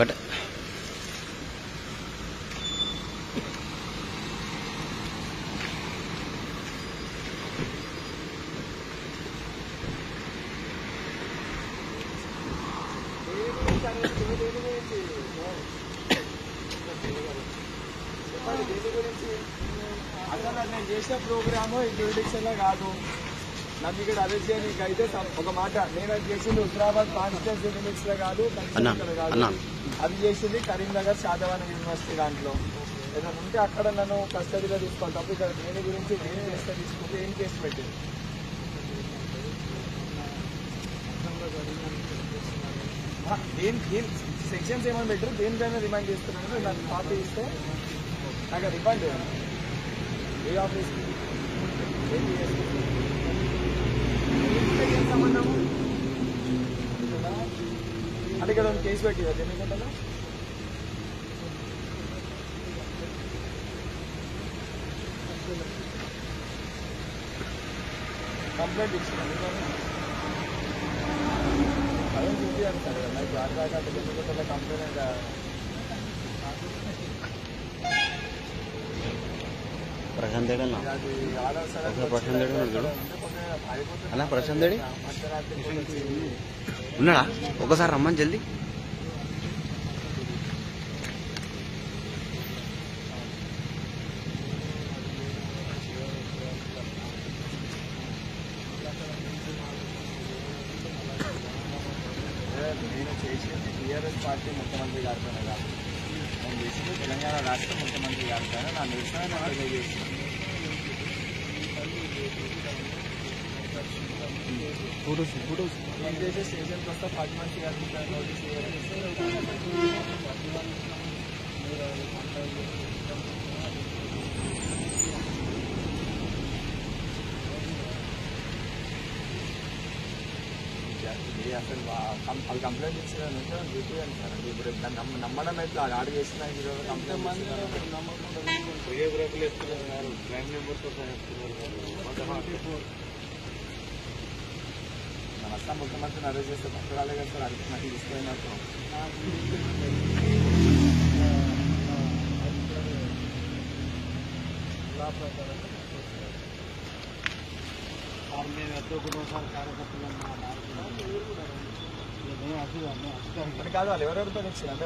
ఒకటే అసలు నేను చేసిన ప్రోగ్రాము ఇంట్రొడక్షన్ కాదు. నాకు ఇక్కడ అరెస్ట్ చేయడానికి అయితే ఒక మాట, నేను అది చేసింది హుజరాబాద్ కాన్స్టిట్యూన్సీ లిమిట్స్ లో కాదు, అది చేసింది కరీంనగర్ శాతవాహన యూనివర్సిటీ దాంట్లో. ఏదైనా ఉంటే అక్కడ నన్ను కస్టడీలో తీసుకోవాలి తప్ప ఇక్కడ దేని గురించి నేను కేసు తీసుకుంటే ఏం కేసు పెట్టింది. సెక్షన్స్ ఏమైనా పెట్టారు, దేనికైనా రిమైండ్ చేస్తున్నాను. నాకు కాపీ ఇస్తే నాకు రిమైండ్ ఏ ఆఫీస్కి ఏం సంబంధము అంటే ఇక్కడ కేసు పెట్టిదా తెలియకుండా కంప్లైంట్ ఇచ్చింది. అదే చూపించాను సార్ నాకు జాగ్రత్త అంటే కంప్లైంట్ ప్రశాంత్ అన్న ప్రశాంత్ ఉన్నాడా? ఒకసారి రమ్మని జల్దీ. నేను చేసింది టీఆర్ఎస్ పార్టీ ముఖ్యమంత్రి గారితోనే కాదు, నేను చేసింది తెలంగాణ రాష్ట్ర ముఖ్యమంత్రి గారితోనే నా నిరసన తెలియజేసింది. ఫోటోస్ నేను చేసే స్టేషన్కి వస్తే 10 మంది గారికి నోటీస్ అసలు వాళ్ళు కంప్లైంట్ ఇచ్చినంటే చూపించాను సార్. అంటే ఇప్పుడు దాన్ని నమ్మడం అయితే అది ఆర్డర్ చేసిన కంప్లైంట్ కొరియోగ్రాఫీలు ఎత్తున్నారు, క్రైమ్ నెంబర్స్ అస్సాం ముఖ్యమంత్రిని అరెస్ట్ చేస్తే పక్కడాలే కదా సార్. అది నాకు తీసుకున్నట్టు కాదు వాళ్ళు ఎవరెవరితో ఇచ్చారు అంటే